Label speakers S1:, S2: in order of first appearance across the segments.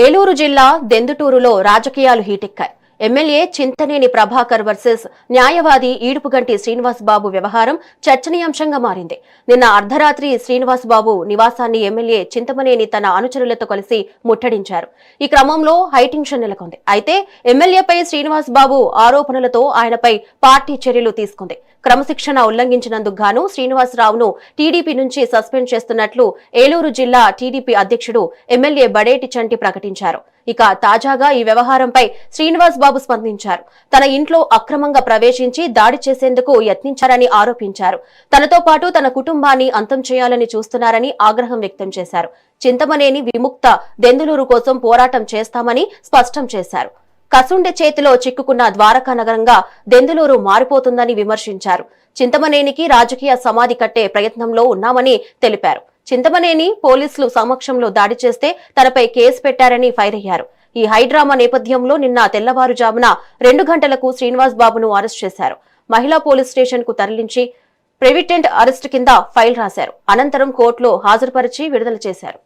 S1: ఏలూరు జిల్లా దెందుటూరులో రాజకీయాలు హీటెక్కాయి. MLA Chintaneni Prabhakar versus న్యాయవాది ఈడుపుగంటి శ్రీనివాస్ బాబు వ్యవహారం చర్చనీయాంశంగా మారింది. నిన్న అర్ధరాత్రి శ్రీనివాస్ బాబు నివాసాన్ని ఎమ్మెల్యే చింతమనేని తన అనుచరులతో కలిసి ముట్టడించారు. ఈ క్రమంలో హైటెన్షన్ నెలకొంది. అయితే ఎమ్మెల్యేపై శ్రీనివాస్ బాబు ఆరోపణలతో ఆయనపై పార్టీ చర్యలు తీసుకుంది. క్రమశిక్షణ ఉల్లంఘించినందుకు గాను శ్రీనివాసరావును టీడీపీ నుంచి సస్పెండ్ చేస్తున్నట్లు ఏలూరు జిల్లా టీడీపీ అధ్యక్షుడు ఎమ్మెల్యే బడేటి చంటి ప్రకటించారు. ఇక తాజాగా ఈ వ్యవహారంపై శ్రీనివాస్ బాబు స్పందించారు. తన ఇంట్లో అక్రమంగా ప్రవేశించి దాడి చేసేందుకు యత్నించారని ఆరోపించారు. తనతో పాటు తన కుటుంబాన్ని అంతం చేయాలని చూస్తున్నారని ఆగ్రహం వ్యక్తం చేశారు. చింతమనేని విముక్త దెందులూరు కోసం పోరాటం చేస్తామని స్పష్టం చేశారు. కసుండె చేతిలో చిక్కుకున్న ద్వారకా నగరంగా దెందులూరు మారిపోతుందని విమర్శించారు. చింతమనేనికి రాజకీయ సమాధి కట్టే ప్రయత్నంలో ఉన్నామని తెలిపారు. చింతమనేని పోలీసులు సమక్షంలో దాడి చేస్తే తనపై కేసు పెట్టారని ఫైర్ అయ్యారు. ఈ హైడ్రామా నేపథ్యంలో నిన్న తెల్లవారుజామున 2 గంటలకు శ్రీనివాస్ బాబును అరెస్ట్ చేశారు. మహిళా పోలీస్ స్టేషన్ కు తరలించి ప్రివిటెంట్ అరెస్ట్ కింద ఫైల్ రాశారు. అనంతరం కోర్టులో హాజరుపరిచి విడుదల చేశారు.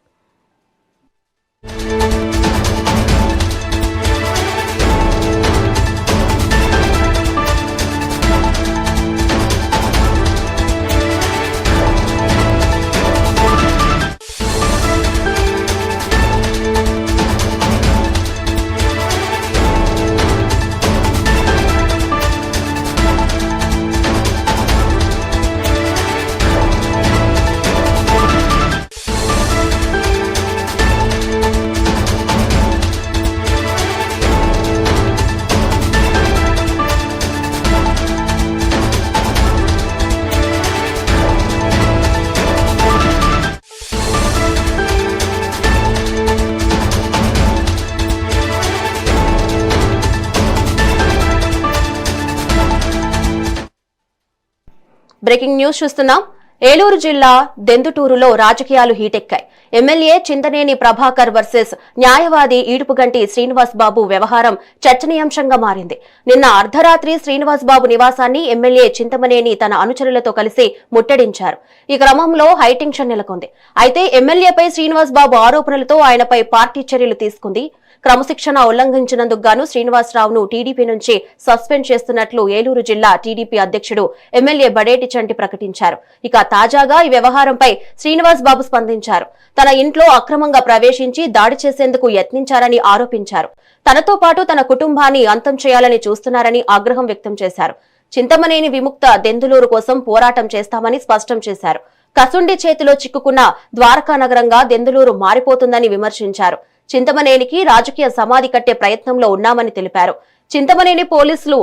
S1: బ్రేకింగ్ న్యూస్ చూస్తున్నాం. ఏలూరు జిల్లా దెందుటూరులో రాజకీయాలు హీటెక్కాయి. ఎమ్మెల్యే చింతనేని ప్రభాకర్ వర్సెస్ న్యాయవాది ఈడుపుగంటి శ్రీనివాస్ బాబు వ్యవహారం చర్చనీయాంశంగా మారింది. నిన్న అర్ధరాత్రి శ్రీనివాస్ బాబు నివాసాన్ని ఎమ్మెల్యే చింతమనేని తన అనుచరులతో కలిసి ముట్టడించారు. ఈ క్రమంలో హైటెన్షన్ నెలకొంది. అయితే ఎమ్మెల్యేపై శ్రీనివాస్ బాబు ఆరోపణలతో ఆయనపై పార్టీ చర్యలు తీసుకుంది. క్రమశిక్షణ ఉల్లంఘించినందుకు గాను శ్రీనివాసరావును టీడీపీ నుంచి సస్పెండ్ చేస్తున్నట్లు ఏలూరు జిల్లా టీడీపీ అధ్యక్షుడు ఎమ్మెల్యే బడేటి చంటి ప్రకటించారు. ఇక తాజాగా ఈ వ్యవహారంపై శ్రీనివాస్ బాబు స్పందించారు. తన ఇంట్లో అక్రమంగా ప్రవేశించి దాడి చేసేందుకు యత్నించారని ఆరోపించారు. తనతో పాటు తన కుటుంబాన్ని అంతం చేయాలని చూస్తున్నారని ఆగ్రహం వ్యక్తం చేశారు. చింతమనేని విముక్త దెందులూరు కోసం పోరాటం చేస్తామని స్పష్టం చేశారు. కసుండి చేతిలో చిక్కుకున్న ద్వారకా నగరంగా దెందులూరు మారిపోతుందని విమర్శించారు. చింతమనేనికి రాజకీయ సమాధి కట్టే ప్రయత్నంలో ఉన్నామని తెలిపారు. చింతమనేని పోలీసులు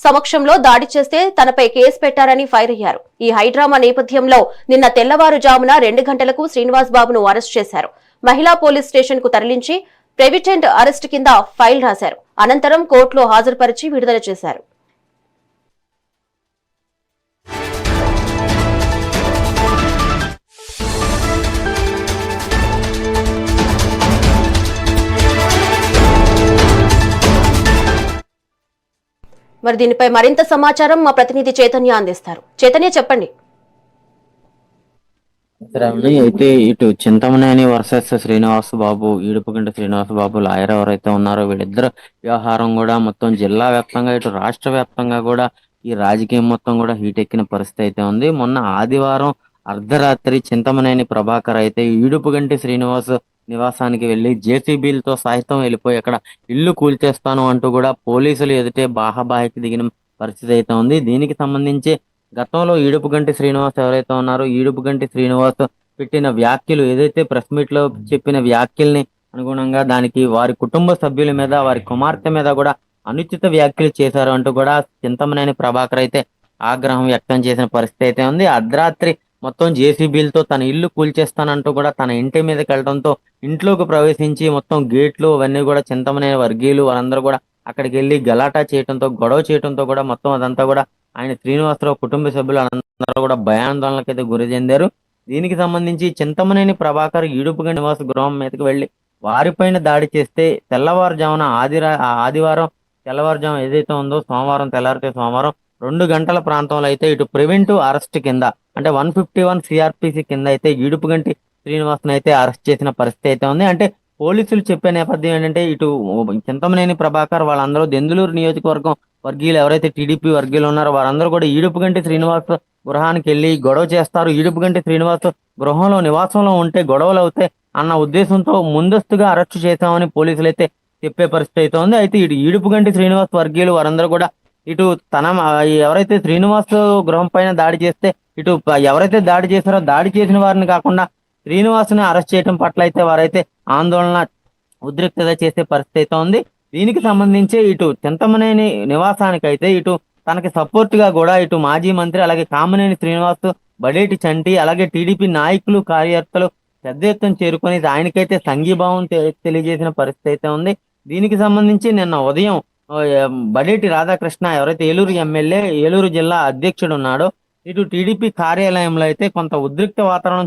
S1: సమక్షంలో దాడి చేస్తే తనపై కేసు పెట్టారని ఫైర్ అయ్యారు. ఈ హైడ్రామా నేపథ్యంలో నిన్న తెల్లవారుజామున 2 గంటలకు శ్రీనివాస్ బాబును అరెస్ట్ చేశారు. మహిళా పోలీస్ స్టేషన్ కు తరలించి ప్రివిటెంట్ అరెస్ట్ కింద ఫైల్ రాశారు. అనంతరం కోర్టులో హాజరుపరిచి విడుదల చేశారు. మరి దీనిపై మరింత సమాచారం మా ప్రతినిధి చైతన్య అందిస్తారు. చైతన్య, చెప్పండి.
S2: అయితే ఇటు చింతమనేని వర్సెస్ శ్రీనివాస్ బాబు, ఈడుపుగంటి శ్రీనివాస్ బాబు లాయర్ ఎవరైతే ఉన్నారో వీళ్ళిద్దరు వ్యవహారం కూడా మొత్తం జిల్లా వ్యాప్తంగా ఇటు రాష్ట్ర వ్యాప్తంగా కూడా ఈ రాజకీయం మొత్తం కూడా హీట్ ఎక్కిన పరిస్థితి అయితే ఉంది. మొన్న ఆదివారం అర్ధరాత్రి చింతమనేని ప్రభాకర్ అయితే ఈడుపుగంటి శ్రీనివాస్ నివాసానికి వెళ్లి జేసీబీలతో సహితం వెళ్ళిపోయి అక్కడ ఇల్లు కూల్చేస్తాను అంటూ కూడా పోలీసులు ఎదుటే బాహాబాహికి దిగిన పరిస్థితి అయితే ఉంది. దీనికి సంబంధించి గతంలో ఈడుపుగంటి శ్రీనివాస్ ఎవరైతే ఉన్నారో ఈడుపుగంటి శ్రీనివాస్ పెట్టిన వ్యాఖ్యలు ఏదైతే ప్రెస్ మీట్ లో చెప్పిన వ్యాఖ్యల్ని అనుగుణంగా దానికి వారి కుటుంబ సభ్యుల మీద, వారి కుమార్తె మీద కూడా అనుచిత వ్యాఖ్యలు చేశారు అంటూ కూడా చింతమనేని ప్రభాకర్ అయితే ఆగ్రహం వ్యక్తం చేసిన పరిస్థితి అయితే ఉంది. అర్ధరాత్రి మొత్తం జేసీబీలతో తన ఇల్లు కూల్చేస్తానంటూ కూడా తన ఇంటి మీదకి వెళ్ళడంతో ఇంట్లోకి ప్రవేశించి మొత్తం గేట్లు అవన్నీ కూడా చింతమనేని వర్గీయులు వారందరూ కూడా అక్కడికి వెళ్ళి గలాటా చేయడంతో, గొడవ చేయడంతో కూడా మొత్తం అదంతా కూడా ఆయన శ్రీనివాసరావు కుటుంబ సభ్యులు అందరూ కూడా భయాందోళనకైతే గురి చెందారు. దీనికి సంబంధించి చింతమనేని ప్రభాకర్ ఈడుపుగంటి నివాస గృహం మీదకి వెళ్లి వారిపైన దాడి చేస్తే తెల్లవారుజామున ఆదివారం తెల్లవారుజాము ఏదైతే ఉందో సోమవారం తెల్లారితే సోమవారం 2 గంటల ప్రాంతంలో అయితే ఇటు ప్రివెంటివ్ అరెస్ట్ కింద అంటే 151 సిఆర్పిసి కింద అయితే ఈడుపుగంటి శ్రీనివాస్ని అయితే అరెస్ట్ చేసిన పరిస్థితి అయితే ఉంది. అంటే పోలీసులు చెప్పే నేపథ్యం ఏంటంటే ఇటు చింతమనేని ప్రభాకర్ వాళ్ళందరూ దెందులూరు నియోజకవర్గం వర్గీయులు ఎవరైతే టీడీపీ వర్గీయులు ఉన్నారో వారందరూ కూడా ఈడుపుగంటి శ్రీనివాస్ గృహానికి వెళ్ళి గొడవ చేస్తారు. ఈడుపుగంటి శ్రీనివాస్ గృహంలో నివాసంలో ఉంటే గొడవలు అవుతాయి అన్న ఉద్దేశంతో ముందస్తుగా అరెస్టు చేశామని పోలీసులు అయితే చెప్పే పరిస్థితి అయితే ఉంది. అయితే ఇటు ఈడుపుగంటి శ్రీనివాస్ వర్గీయులు వారందరూ కూడా ఇటు ఎవరైతే శ్రీనివాస్ గృహం పైన దాడి చేస్తే ఇటు ఎవరైతే దాడి చేశారో దాడి చేసిన వారిని కాకుండా శ్రీనివాస్ని అరెస్ట్ చేయడం పట్ల అయితే వారైతే ఆందోళన ఉద్రిక్తత చేసే పరిస్థితి అయితే ఉంది. దీనికి సంబంధించి ఇటు చింతమనేని నివాసానికైతే ఇటు తనకి సపోర్ట్ గా కూడా ఇటు మాజీ మంత్రి అలాగే కామినేని శ్రీనివాస్, బడేటి చంటి అలాగే టీడీపీ నాయకులు కార్యకర్తలు పెద్ద ఎత్తున చేరుకొని ఆయనకైతే సంఘీభావం తెలియజేసిన పరిస్థితి అయితే ఉంది. దీనికి సంబంధించి నిన్న ఉదయం బడేటి రాధాకృష్ణ ఎవరైతే ఏలూరు ఎమ్మెల్యే, ఏలూరు జిల్లా అధ్యక్షుడు ఉన్నాడో ఇటు టీడీపీ కార్యాలయంలో అయితే కొంత ఉద్రిక్త వాతావరణం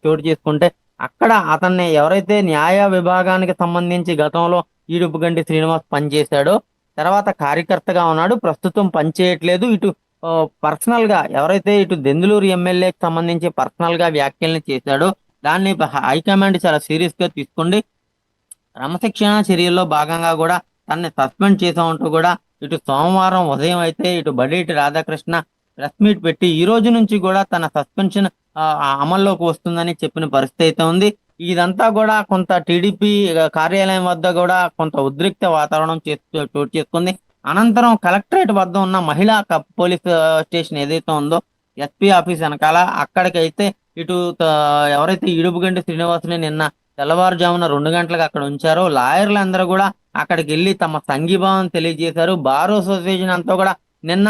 S2: చోటు చేసుకుంటే అక్కడ అతన్ని ఎవరైతే న్యాయ విభాగానికి సంబంధించి గతంలో ఈడుపుగంటి శ్రీనివాస్ పనిచేశాడో తర్వాత కార్యకర్తగా ఉన్నాడు, ప్రస్తుతం పనిచేయట్లేదు. ఇటు పర్సనల్ గా ఎవరైతే ఇటు దెందులూరు ఎమ్మెల్యేకి సంబంధించి పర్సనల్ గా వ్యాఖ్యల్ని చేశాడో దాన్ని హైకమాండ్ చాలా సీరియస్ గా తీసుకుంది. క్రమశిక్షణ చర్యల్లో భాగంగా కూడా తనని సస్పెండ్ చేసామంటూ కూడా ఇటు సోమవారం ఉదయం అయితే ఇటు బడేటి రాధాకృష్ణ ప్రెస్ మీట్ పెట్టి ఈ రోజు నుంచి కూడా తన సస్పెన్షన్ అమల్లోకి వస్తుందని చెప్పిన పరిస్థితి అయితే ఉంది. ఇదంతా కూడా కొంత టీడీపీ కార్యాలయం వద్ద కూడా కొంత ఉద్రిక్త వాతావరణం చోటు చేసుకుంది. అనంతరం కలెక్టరేట్ వద్ద ఉన్న మహిళా పోలీస్ స్టేషన్ ఏదైతే ఉందో ఎస్పీ ఆఫీస్ వెనకాల అక్కడికైతే ఇటు ఎవరైతే ఈడుపుగంటి శ్రీనివాసుని నిన్న తెల్లవారుజామున 2 గంటలకు అక్కడ ఉంచారో లాయర్లు అందరూ కూడా అక్కడికి వెళ్ళి తమ సంఘీభావం తెలియజేశారు. బార్ అసోసియేషన్ అంతా కూడా నిన్న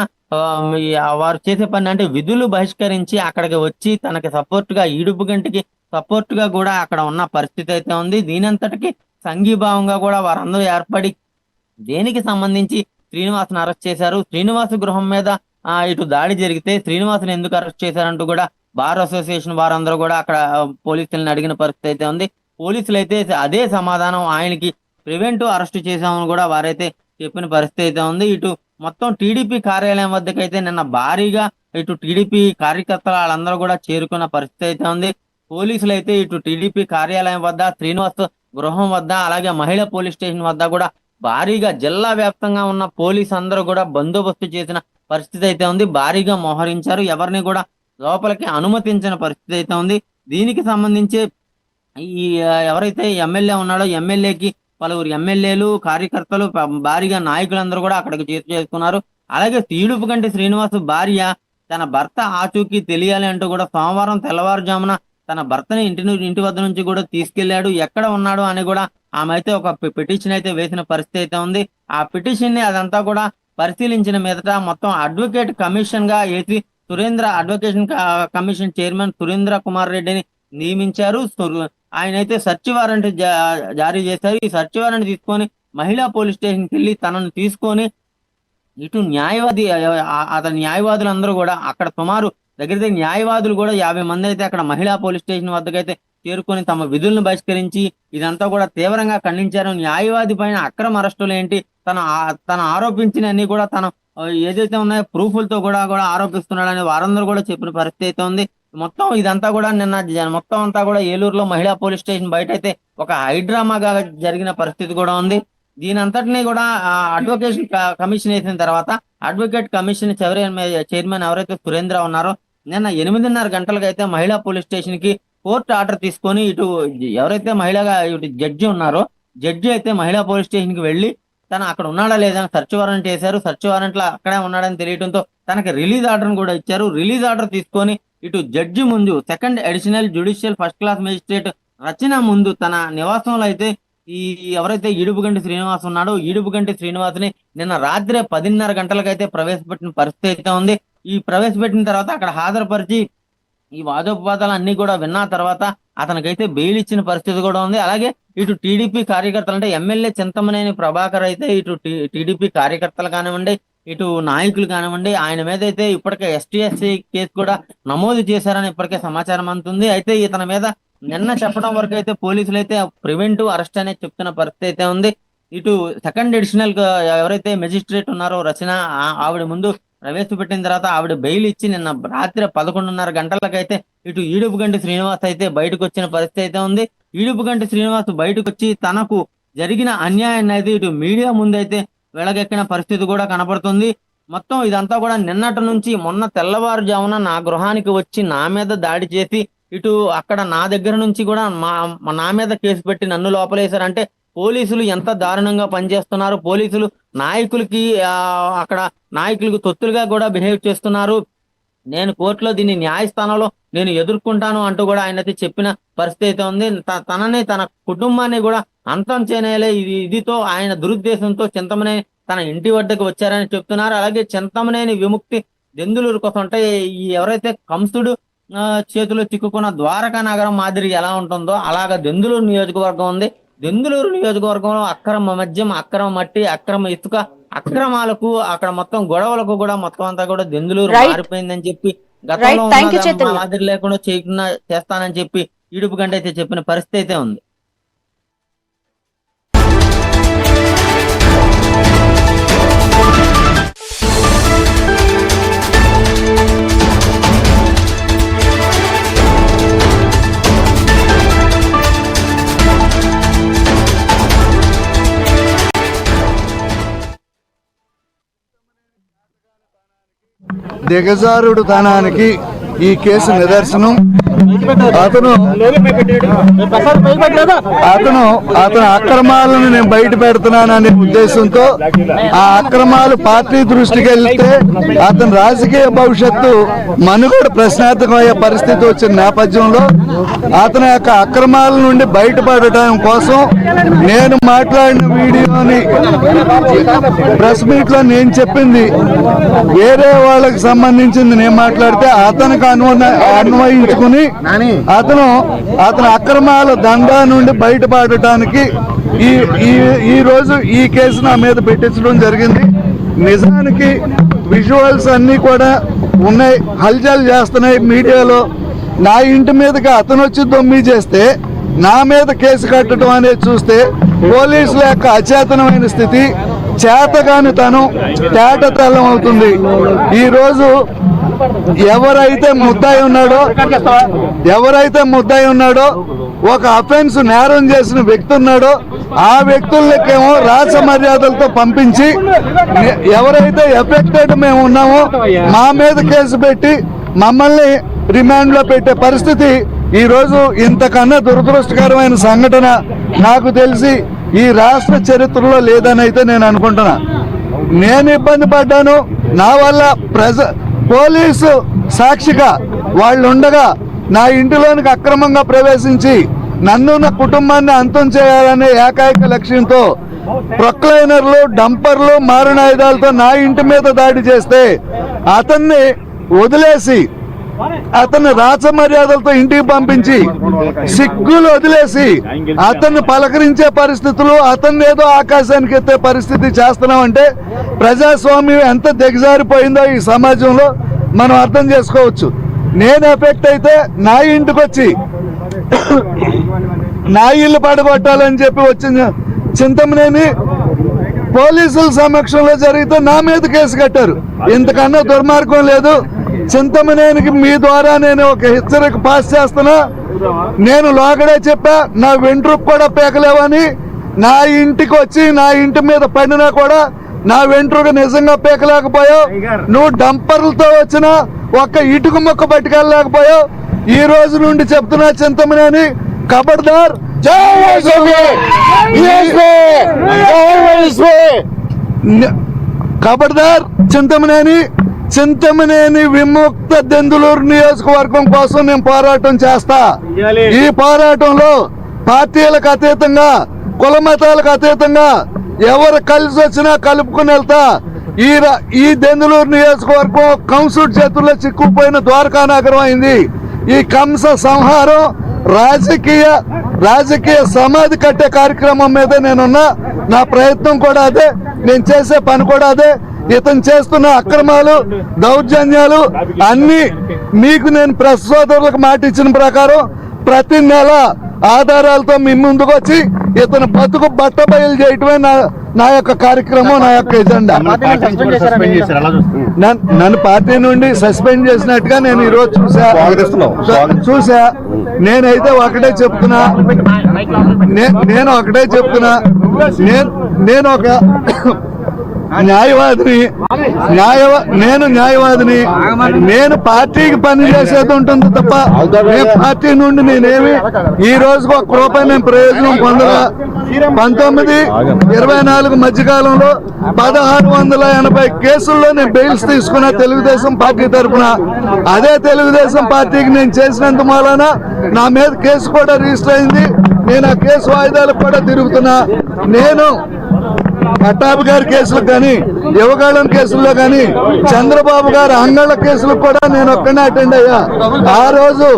S2: వారు చేసే పని అంటే విధులు బహిష్కరించి అక్కడికి వచ్చి తనకి సపోర్ట్ గా ఈడుపుగంటికి సపోర్ట్ గా కూడా అక్కడ ఉన్న పరిస్థితి అయితే ఉంది. దీనంతటికి సంఘీభావంగా కూడా వారందరూ ఏర్పడి దేనికి సంబంధించి శ్రీనివాస్ని అరెస్ట్ చేశారు, శ్రీనివాస్ గృహం మీద ఇటు దాడి జరిగితే శ్రీనివాస్ని ఎందుకు అరెస్ట్ చేశారంటూ కూడా బార్ అసోసియేషన్ వారందరూ కూడా అక్కడ పోలీసులను అడిగిన పరిస్థితి అయితే ఉంది. పోలీసులు అయితే అదే సమాధానం ఆయనకి ప్రివెంటివ్ అరెస్ట్ చేశామని కూడా వారైతే చెప్పిన పరిస్థితి అయితే ఉంది. ఇటు మొత్తం టీడీపీ కార్యాలయం వద్దకైతే నిన్న భారీగా ఇటు టీడీపీ కార్యకర్తలు వాళ్ళందరూ కూడా చేరుకున్న పరిస్థితి అయితే ఉంది. పోలీసులు అయితే ఇటు టీడీపీ కార్యాలయం వద్ద, శ్రీనివాస్ గృహం వద్ద అలాగే మహిళా పోలీస్ స్టేషన్ వద్ద కూడా భారీగా జిల్లా వ్యాప్తంగా ఉన్న పోలీసు అందరూ కూడా బందోబస్తు చేసిన పరిస్థితి అయితే ఉంది. భారీగా మోహరించారు, ఎవరిని కూడా లోపలికి అనుమతించిన పరిస్థితి అయితే ఉంది. దీనికి సంబంధించి ఈ ఎవరైతే ఎమ్మెల్యే ఉన్నాడో ఎమ్మెల్యేకి పలువురు ఎమ్మెల్యేలు కార్యకర్తలు భారీగా నాయకులందరూ కూడా అక్కడికి చేసుకున్నారు. అలాగే ఈడుపుగంటి శ్రీనివాస్ భార్య తన భర్త ఆచూకీ తెలియాలి అంటూ కూడా సోమవారం తెల్లవారుజామున తన భర్తని ఇంటి వద్ద నుంచి కూడా తీసుకెళ్లాడు. ఎక్కడ ఉన్నాడు అని కూడా ఆమె అయితే ఒక పిటిషన్ అయితే వేసిన పరిస్థితి అయితే ఉంది. ఆ పిటిషన్ ని అదంతా కూడా పరిశీలించిన మీదట మొత్తం అడ్వకేట్ కమిషన్ గా AC Surendra advocation commission chairman Surendra Kumar రెడ్డిని నియమించారు. ఆయన అయితే సెర్చ్ వారెంట్ జారీ చేశారు. ఈ సెర్చ్ వారెంట్ తీసుకొని మహిళా పోలీస్ స్టేషన్కి వెళ్ళి తనను తీసుకొని ఇటు న్యాయవాది అతని న్యాయవాదులందరూ కూడా అక్కడ సుమారు దగ్గర న్యాయవాదులు కూడా 50 మంది అయితే అక్కడ మహిళా పోలీస్ స్టేషన్ వద్దకైతే చేరుకొని తమ విధులను బహిష్కరించి ఇదంతా కూడా తీవ్రంగా ఖండించారు. న్యాయవాది పైన అక్రమ అరెస్టులు ఏంటి, తన ఆరోపించిన అన్ని కూడా తను ఏదైతే ఉన్నాయో ప్రూఫ్లతో కూడా ఆరోపిస్తున్నాడని వారందరూ కూడా చెప్పిన పరిస్థితి అయితే ఉంది. మొత్తం ఇదంతా కూడా నిన్న మొత్తం అంతా కూడా ఏలూరులో మహిళా పోలీస్ స్టేషన్ బయట అయితే ఒక హైడ్రామాగా జరిగిన పరిస్థితి కూడా ఉంది. దీని అంతటినీ కూడా అడ్వకేషన్ కమిషన్ వేసిన తర్వాత అడ్వకేట్ కమిషన్ చైర్మన్ ఎవరైతే సురేంద్ర ఉన్నారో నిన్న 8:30 గంటలకు అయితే మహిళా పోలీస్ స్టేషన్ కి కోర్టు ఆర్డర్ తీసుకొని ఇటు ఎవరైతే మహిళగా ఇటు జడ్జి ఉన్నారో జడ్జి అయితే మహిళా పోలీస్ స్టేషన్ కి వెళ్ళి తను అక్కడ ఉన్నాడా లేదా సెర్చ్ వారెంట్ చేశారు. సెర్చ్ వారెంట్ లో అక్కడే ఉన్నాడని తెలియడంతో తనకి రిలీజ్ ఆర్డర్ కూడా ఇచ్చారు. రిలీజ్ ఆర్డర్ తీసుకొని ఇటు జడ్జి ముందు second additional judicial first class magistrate Rachana ముందు తన నివాసంలో అయితే ఈ ఎవరైతే ఈడుపుగంటి శ్రీనివాస్ ఉన్నాడో ఈడుపుగంటి శ్రీనివాస్ని నిన్న రాత్రి 10:30 గంటలకైతే ప్రవేశపెట్టిన పరిస్థితి అయితే ఉంది. ఈ ప్రవేశపెట్టిన తర్వాత అక్కడ హాజరుపరిచి ఈ వాదోపవాదాలు అన్ని కూడా విన్న తర్వాత అతనికైతే బెయిల్ ఇచ్చిన పరిస్థితి కూడా ఉంది. అలాగే ఇటు టీడీపీ కార్యకర్తలు అంటే ఎమ్మెల్యే చింతమనేని ప్రభాకర్ అయితే ఇటు టీడీపీ కార్యకర్తలు కానివ్వండి ఇటు నాయకులు కానివ్వండి ఆయన మీద అయితే ఇప్పటికే ఎస్టీ కేసు కూడా నమోదు చేశారని ఇప్పటికే సమాచారం అందుతుంది. అయితే ఇతని మీద నిన్న చెప్పడం వరకు అయితే పోలీసులు అయితే ప్రివెంటివ్ అరెస్ట్ అనేది చెప్తున్న పరిస్థితి అయితే ఉంది. ఇటు సెకండ్ అడిషనల్ ఎవరైతే మెజిస్ట్రేట్ ఉన్నారో రచన ఆవిడ ముందు ప్రవేశపెట్టిన తర్వాత ఆవిడ బెయిల్ ఇచ్చి నిన్న రాత్రి 11:30 గంటలకైతే ఇటు ఈడుపుగంటి శ్రీనివాస్ అయితే బయటకు వచ్చిన పరిస్థితి అయితే ఉంది. ఈడుపుగంటి శ్రీనివాస్ బయటకు వచ్చి తనకు జరిగిన అన్యాయాన్ని అయితే ఇటు మీడియా ముందైతే వెలగెక్కిన పరిస్థితి కూడా కనపడుతుంది. మొత్తం ఇదంతా కూడా నిన్నటి నుంచి మొన్న తెల్లవారుజామున నా గృహానికి వచ్చి నా మీద దాడి చేసి ఇటు అక్కడ నా దగ్గర నుంచి కూడా నా మీద కేసు పెట్టి నన్ను లోపలేశారంటే పోలీసులు ఎంత దారుణంగా పనిచేస్తున్నారు. పోలీసులు నాయకులకి అక్కడ నాయకులకు తొత్తులుగా కూడా బిహేవ్ చేస్తున్నారు. నేను కోర్టులో దీన్ని న్యాయస్థానంలో నేను ఎదుర్కొంటాను అంటూ కూడా ఆయన అయితే చెప్పిన పరిస్థితి అయితే ఉంది. తనని తన కుటుంబాన్ని కూడా అంతం చేయనేలే ఇదితో ఆయన దురుద్దేశంతో చింతమనేని తన ఇంటి వద్దకు వచ్చారని చెప్తున్నారు. అలాగే చింతమనేని విముక్తి దెందులూరు కోసం అంటే ఎవరైతే కంసుడు చేతిలో చిక్కుకున్న ద్వారకా నగరం మాదిరి ఎలా ఉంటుందో అలాగా దెందులూరు నియోజకవర్గం ఉంది. దెందులూరు నియోజకవర్గంలో అక్రమ మద్యం, అక్రమ మట్టి, అక్రమ ఇసుక అక్రమాలకు అక్కడ మొత్తం గొడవలకు కూడా మొత్తం అంతా కూడా దెందులూరు మారిపోయిందని చెప్పి గతంలో మాదిరి లేకుండా చేయకుండా చేస్తానని చెప్పి ఈడుపుగంటి అయితే చెప్పిన పరిస్థితి అయితే ఉంది.
S3: దిగజారుడు తనానికి ఈ కేసు నిదర్శనం. అతను అక్రమాలను నేను బయట పెడుతున్నాననే ఉద్దేశంతో ఆ అక్రమాలు పార్టీ దృష్టికి వెళ్తే అతని రాజకీయ భవిష్యత్తు మనుగడ ప్రశ్నార్థకమయ్యే పరిస్థితి వచ్చిన నేపథ్యంలో అతని యొక్క అక్రమాల నుండి బయటపడటం కోసం నేను మాట్లాడిన వీడియోని ప్రెస్ మీట్ లో నేను చెప్పింది వేరే వాళ్ళకి సంబంధించింది నేను మాట్లాడితే అతనికి అన్వయించుకుని అతను అక్రమాల దండా నుండి బయటపడటానికి ఈ రోజు ఈ కేసు నా మీద పెట్టించడం జరిగింది. నిజానికి విజువల్స్ అన్ని కూడా ఉన్నాయి, హల్చల్ చేస్తున్నాయి మీడియాలో. నా ఇంటి మీదకి అతను వచ్చి దొమ్మి చేస్తే నా మీద కేసు కట్టడం అనేది చూస్తే పోలీసుల యొక్క అచేతనమైన స్థితి, చేతగానితనం తేటతెల్లం అవుతుంది. ఈరోజు ఎవరైతే ముద్దాయి ఉన్నాడో ఒక అఫెన్స్ నేరం చేసిన వ్యక్తి ఉన్నాడో ఆ వ్యక్తులకేమో రాజ మర్యాదలతో పంపించి ఎవరైతే ఎఫెక్టెడ్ మేము ఉన్నామో మా మీద కేసు పెట్టి మమ్మల్ని రిమాండ్ లో పెట్టే పరిస్థితి ఈ రోజు ఇంతకన్నా దురదృష్టకరమైన సంఘటన నాకు తెలిసి ఈ రాష్ట్ర చరిత్రలో లేదని అయితే నేను అనుకుంటున్నా. నేను ఇబ్బంది పడ్డాను, నా వల్ల పోలీసు సాక్షిగా వాళ్ళు ఉండగా నా ఇంటిలోనికి అక్రమంగా ప్రవేశించి నన్ను నా కుటుంబాన్ని అంతం చేయాలనే ఏకైక లక్ష్యంతో ప్రొక్లైనర్లు, డంపర్లు, మారణాయుధాలతో నా ఇంటి మీద దాడి చేస్తే అతన్ని వదిలేసి అతన్ని రాచ మర్యాదలతో ఇంటికి పంపించి సిగ్గులు వదిలేసి అతన్ని పలకరించే పరిస్థితులు, అతన్ని ఏదో ఆకాశానికి ఎత్తే పరిస్థితి చేస్తున్నామంటే ప్రజాస్వామ్యం ఎంత దిగజారిపోయిందో ఈ సమాజంలో మనం అర్థం చేసుకోవచ్చు. నేను ఎఫెక్ట్ అయితే నా ఇంటికి వచ్చి నా ఇల్లు పడగొట్టాలని చెప్పి వచ్చిన చింతమనేని పోలీసుల సమక్షంలో జరిగితే నా మీద కేసు కట్టారు. ఇంతకన్నా దుర్మార్గం లేదు. చింతమనేనికి మీ ద్వారా నేను ఒక హెచ్చరిక పాస్ చేస్తున్నా. నేను లోగడే చెప్పా, నా వెంట్రుకు కూడా పేకలేవని. నా ఇంటికి వచ్చి నా ఇంటి మీద పడినా కూడా నా వెంట్రుకు నిజంగా పేకలేకపోయావు. నువ్వు డంపర్లతో వచ్చిన ఒక్క ఇటుకు మొక్క పట్టుకెళ్ళలేకపోయావు. ఈ రోజు నుండి చెప్తున్నా చింతమనేని ఖబర్దార్, ఖబర్దార్ చింతమనేని విముక్త దెందులూరు నియోజకవర్గం కోసం నేను పోరాటం చేస్తా. ఈ పోరాటంలో పార్టీలకు అతీతంగా, కుల మతాలకు అతీతంగా ఎవరు కలిసి వచ్చినా కలుపుకుని వెళ్తా. ఈ దెందులూరు నియోజకవర్గం కంసుడి చేతుల్లో చిక్కుపోయిన ద్వారకా నగరం అయింది. ఈ కంస సంహారం రాజకీయ సమాధి కట్టే కార్యక్రమం మీద నేనున్నా. నా ప్రయత్నం కూడా అదే, నేను చేసే పని కూడా అదే. ఇతను చేస్తున్న అక్రమాలు, దౌర్జన్యాలు అన్ని మీకు నేను ప్రెస్ సోదరులకు మాట ఇచ్చిన ప్రకారం ప్రతి నెల ఆధారాలతో మీ ముందుకు వచ్చి ఇతను బతుకు బట్టబయలు చేయటమే నా యొక్క కార్యక్రమం, నా యొక్క ఎజెండా. నన్ను పార్టీ నుండి సస్పెండ్ చేసినట్టుగా నేను ఈరోజు చూసా. నేనైతే ఒకటే చెప్తున్నా, నేను ఒక న్యాయవాదిని. నేను పార్టీకి పని చేసేది ఉంటుంది తప్ప పార్టీ నుండి నేనేమి ఈ రోజుకు ఒక్క రూపాయి నేను ప్రయోజనం పొందలా. 1924 మధ్యకాలంలో 1680 కేసుల్లో నేను బెయిల్స్ తీసుకున్నా తెలుగుదేశం పార్టీ తరఫున. అదే తెలుగుదేశం పార్టీకి నేను చేసినంత మూలన నా మీద కేసు కూడా రిజిస్టర్ అయింది. నేను ఆ కేసు వాయిదాలకు కూడా తిరుగుతున్నా. నేను పట్టాభి గారి కేసులకు కానీ, యువగాళం కేసుల్లో కానీ, చంద్రబాబు గారి అంగళ్ళ కేసులకు కూడా నేను ఒక్కనే అటెండ్ అయ్యా. ఆ రోజు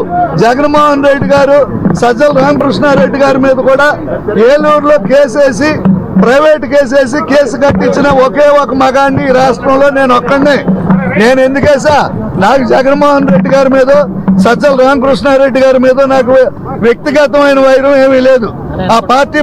S3: జగన్మోహన్ రెడ్డి గారు, సజ్జల రామకృష్ణారెడ్డి గారి మీద కూడా ఏలూరులో కేసేసి, ప్రైవేట్ కేసేసి కేసు కట్టించిన ఒకే ఒక మగాండి ఈ రాష్ట్రంలో నేను ఒక్కడే. నేను ఎందుకేసా? నాకు జగన్మోహన్ రెడ్డి గారి మీద, సజ్జల రామకృష్ణారెడ్డి గారి మీద నాకు వ్యక్తిగతమైన వైరం ఏమీ లేదు. ఆ పార్టీ